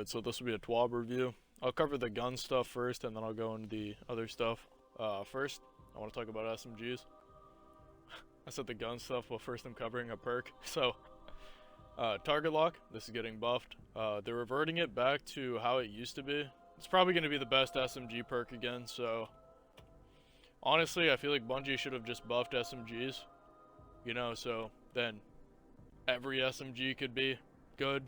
Alright, so this will be a TWAB review. I'll cover the gun stuff first, and then I'll go into the other stuff. First, I want to talk about SMGs. I said the gun stuff, but first I'm covering a perk. So, target lock, this is getting buffed. They're reverting it back to how it used to be. It's probably going to be the best SMG perk again, so... Honestly, I feel like Bungie should have just buffed SMGs. You know, so then every SMG could be good,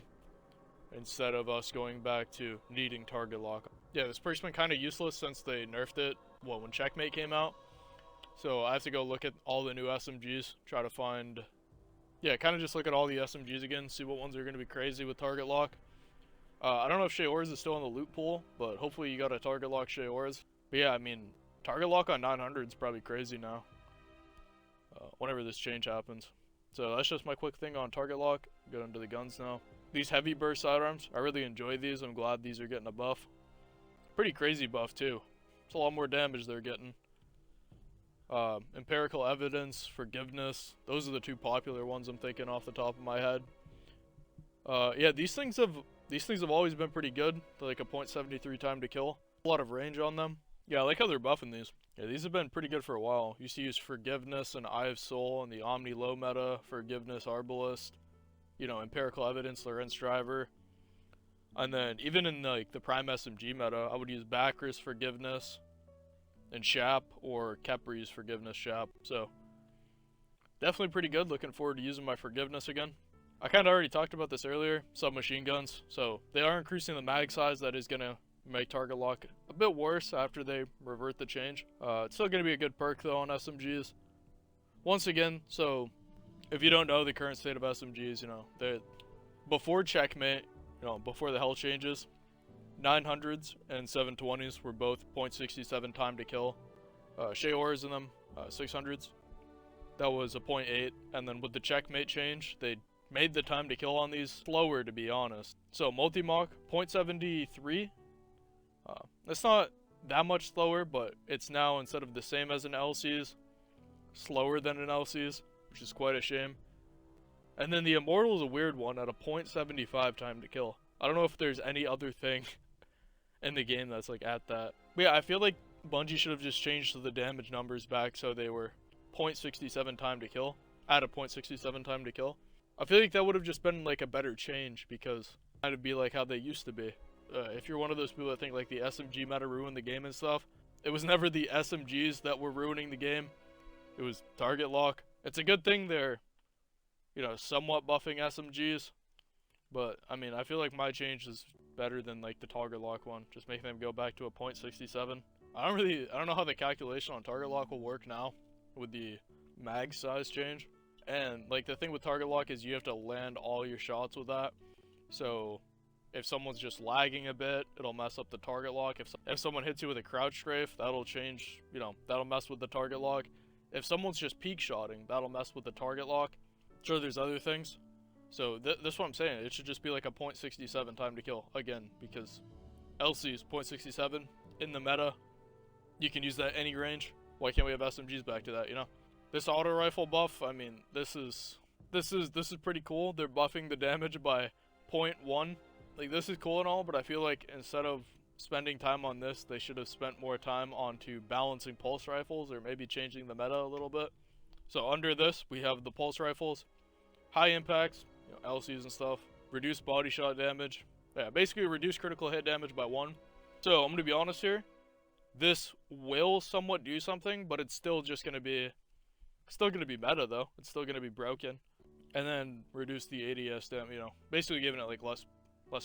instead of us going back to needing target lock. Yeah, this perk's been kind of useless since they nerfed it, well, when Checkmate came out. So I have to go look at all the new SMGs, try to find... Yeah, kind of just look at all the SMGs again, see what ones are going to be crazy with target lock. I don't know if Shayor's is still in the loot pool, but hopefully you got a target lock Shayor's. But yeah, I mean, target lock on 900 is probably crazy now, whenever this change happens. So that's just my quick thing on target lock. Get into the guns now. These heavy burst sidearms, I really enjoy these. I'm glad these are getting a buff. Pretty crazy buff too. It's a lot more damage they're getting. Empirical evidence, forgiveness, those are the two popular ones I'm thinking off the top of my head. Yeah, these things have always been pretty good. They're like a .73 time to kill. A lot of range on them. Yeah, I like how they're buffing these. Yeah, these have been pretty good for a while. Used to use Forgiveness and Eye of Soul and the Omni low meta, Forgiveness Arbalist, you know, Empirical Evidence, Lorenz Driver. And then even in like the Prime SMG meta, I would use Bacchus Forgiveness and Shap, or Kepri's Forgiveness Shap. So definitely pretty good. Looking forward to using my Forgiveness again. I kind of already talked about this earlier, submachine guns. So they are increasing the mag size. That is going to make target lock a bit worse after they revert the change. It's still going to be a good perk though on SMGs. Once again, so if you don't know the current state of SMGs, you know, before Checkmate, you know, before the hell changes, 900s and 720s were both .67 time to kill. Shayor's in them, 600s. That was a .8, and then with the Checkmate change, they made the time to kill on these slower, to be honest. So multi-mock, .73. It's not that much slower, but it's now, instead of the same as an LC's, slower than an LC's, which is quite a shame. And then the Immortal is a weird one at a .75 time to kill. I don't know if there's any other thing in the game that's like at that. But yeah, I feel like Bungie should have just changed the damage numbers back so they were .67 time to kill, at a .67 time to kill. I feel like that would have just been like a better change, because it'd be like how they used to be. If you're one of those people that think like the SMG meta ruined the game and stuff, it was never the SMGs that were ruining the game. It was target lock. It's a good thing they're, you know, somewhat buffing SMGs, but I mean, I feel like my change is better than like the target lock one, just making them go back to a .67. I don't know how the calculation on target lock will work now with the mag size change. And like the thing with target lock is you have to land all your shots with that. So if someone's just lagging a bit, it'll mess up the target lock. If someone hits you with a crouch strafe, that'll change, you know, that'll mess with the target lock. If someone's just peek shotting, that'll mess with the target lock. Sure, there's other things. So that's what I'm saying. It should just be like a .67 time to kill again, because LC's .67 in the meta. You can use that any range. Why can't we have SMGs back to that, you know? This auto rifle buff, I mean, this is pretty cool. They're buffing the damage by 0.1. Like, this is cool and all, but I feel like instead of spending time on this, they should have spent more time onto balancing pulse rifles, or maybe changing the meta a little bit. So under this, we have the pulse rifles, high impacts, you know, LCs and stuff, reduce body shot damage. Yeah, basically reduce critical hit damage by 1. So I'm gonna be honest here. This will somewhat do something, but it's still just gonna be meta though. It's still gonna be broken. And then reduce the ADS damage, you know, basically giving it like less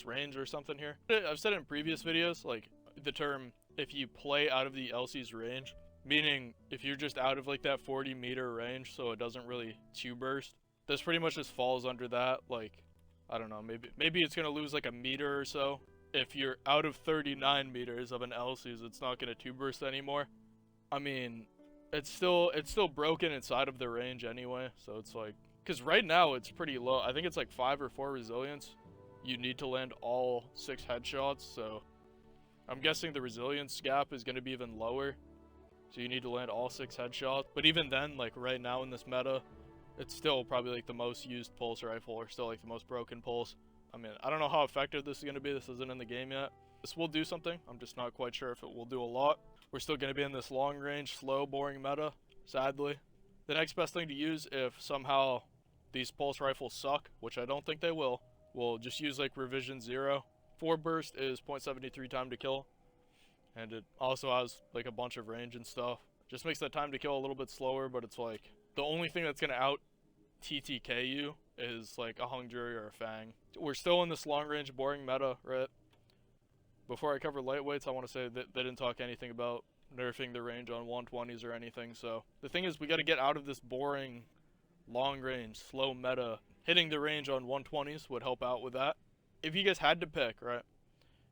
range or something here. I've said it in previous videos, like the term, if you play out of the LC's range, meaning if you're just out of like that 40 meter range, so it doesn't really tube burst. This pretty much just falls under that. Like, I don't know, maybe it's gonna lose like a meter or so. If you're out of 39 meters of an LC's, it's not gonna tube burst anymore. I mean, it's still broken inside of the range anyway, so it's like, because right now it's pretty low. I think it's like 5 or 4 resilience. You need to land all 6 headshots, so I'm guessing the resilience gap is going to be even lower. So you need to land all 6 headshots. But even then, like right now in this meta, it's still probably like the most used pulse rifle, or still like the most broken pulse. I mean, I don't know how effective this is going to be. This isn't in the game yet. This will do something. I'm just not quite sure if it will do a lot. We're still going to be in this long range, slow, boring meta, sadly. The next best thing to use if somehow these pulse rifles suck, which I don't think they will, we'll just use like revision 0. 4 burst is 0.73 time to kill. And it also has like a bunch of range and stuff. Just makes that time to kill a little bit slower, but it's like the only thing that's going to out TTK you is like a Hung Jury or a Fang. We're still in this long range boring meta, right? Before I cover lightweights, I want to say that they didn't talk anything about nerfing the range on 120s or anything. So the thing is, we got to get out of this boring long range slow meta. Hitting the range on 120s would help out with that. If you guys had to pick, right,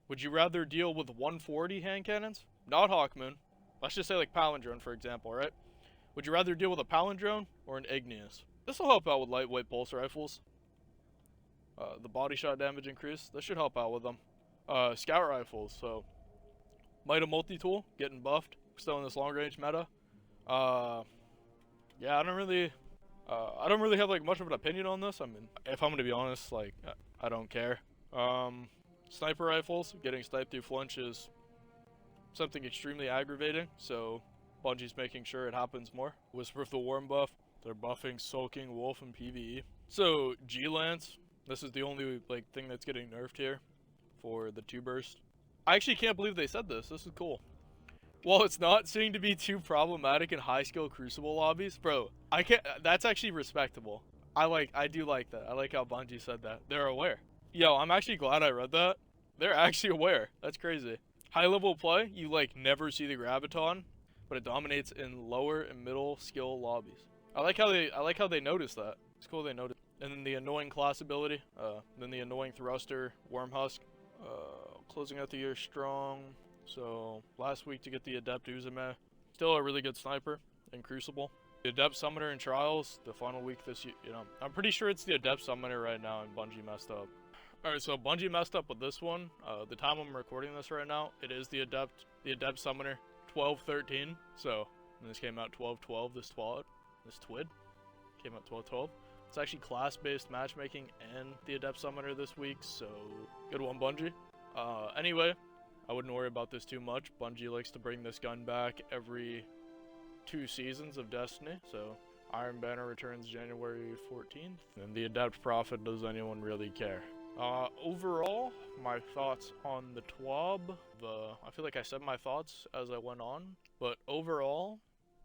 would you rather deal with 140 hand cannons, not Hawkmoon, let's just say like Palindrome for example, right? Would you rather deal with a Palindrome or an Igneous? This will help out with lightweight pulse rifles. The body shot damage increase, this should help out with them. Scout rifles, so Might of Multi-Tool getting buffed. We're still in this long range meta. Yeah, I don't really have like much of an opinion on this. I mean, if I'm gonna be honest, like I don't care. Sniper rifles, getting sniped through flinch is something extremely aggravating, so Bungie's making sure it happens more. Whisper of the Worm buff, they're buffing Sulking Wolf and PvE. So G-Lance, this is the only like thing that's getting nerfed here for the 2 burst. I actually can't believe they said this. This is cool. While it's not seeming to be too problematic in high skill Crucible lobbies, bro, I can't. That's actually respectable. I do like that. I like how Bungie said that. They're aware. Yo, I'm actually glad I read that. They're actually aware. That's crazy. High level play, you like never see the Graviton, but it dominates in lower and middle skill lobbies. I like how they noticed that. It's cool they noticed. And then the annoying class ability, then the annoying thruster, Wormhusk, closing out the year strong. So last week to get the Adept Uzume, still a really good sniper in Crucible. The Adept Summoner in Trials, the final week this year, you know, I'm pretty sure it's the Adept Summoner right now and Bungie messed up. Alright, so Bungie messed up with this one. The time I'm recording this right now, it is the Adept Summoner 12-13. So, and this came out 12-12, this TWID came out 12-12. It's actually class-based matchmaking and the Adept Summoner this week, so good one, Bungie. Anyway, I wouldn't worry about this too much. Bungie likes to bring this gun back every 2 seasons of Destiny, so Iron Banner returns January 14th, and the Adept Prophet, does anyone really care? Overall, my thoughts on the TWAB, I feel like I said my thoughts as I went on, but overall,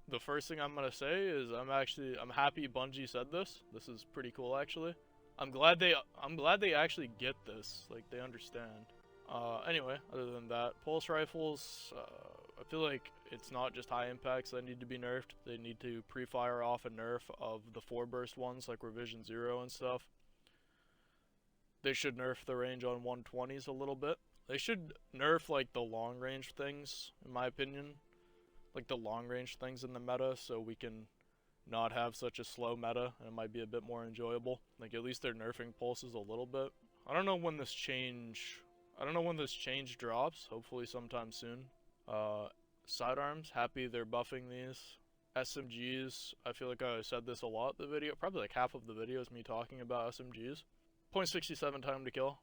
the first thing I'm gonna say is I'm happy Bungie said this. This is pretty cool, actually. I'm glad they actually get this, like they understand. Anyway, other than that, pulse rifles, I feel like it's not just high impacts that need to be nerfed. They need to pre-fire off a nerf of the 4 burst ones like Revision 0 and stuff. They should nerf the range on 120s a little bit. They should nerf like the long range things, in my opinion. Like the long range things in the meta, so we can not have such a slow meta and it might be a bit more enjoyable. Like at least they're nerfing pulses a little bit. I don't know when this change drops, hopefully sometime soon. Sidearms, happy they're buffing these. SMGs, I feel like I said this a lot in the video, probably like half of the video is me talking about SMGs. 0.67 time to kill,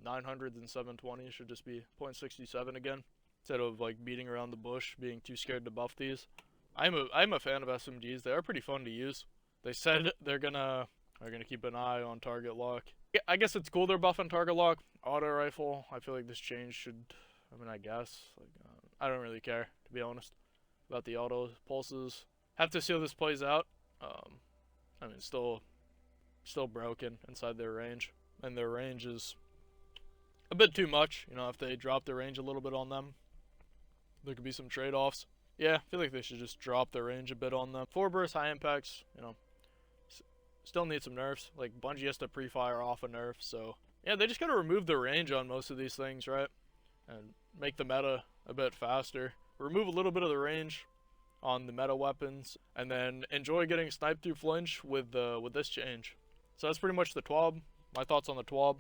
900s and 720s should just be 0.67 again, instead of like beating around the bush, being too scared to buff these. I'm a fan of SMGs, they are pretty fun to use. They said they're gonna keep an eye on target lock. Yeah, I guess it's cool they're buffing target lock. Auto rifle, I feel like this change should, I guess, like, I don't really care, to be honest, about the auto pulses. Have to see how this plays out. I mean, still broken inside their range, and their range is a bit too much. You know, if they drop their range a little bit on them, there could be some trade-offs. Yeah, I feel like they should just drop their range a bit on them. 4 burst high impacts, you know, still need some nerfs. Like Bungie has to pre-fire off a nerf, so yeah, they just gotta remove the range on most of these things, right? And make the meta a bit faster. Remove a little bit of the range on the meta weapons, and then enjoy getting sniped through flinch with this change. So that's pretty much the TWAB. My thoughts on the TWAB.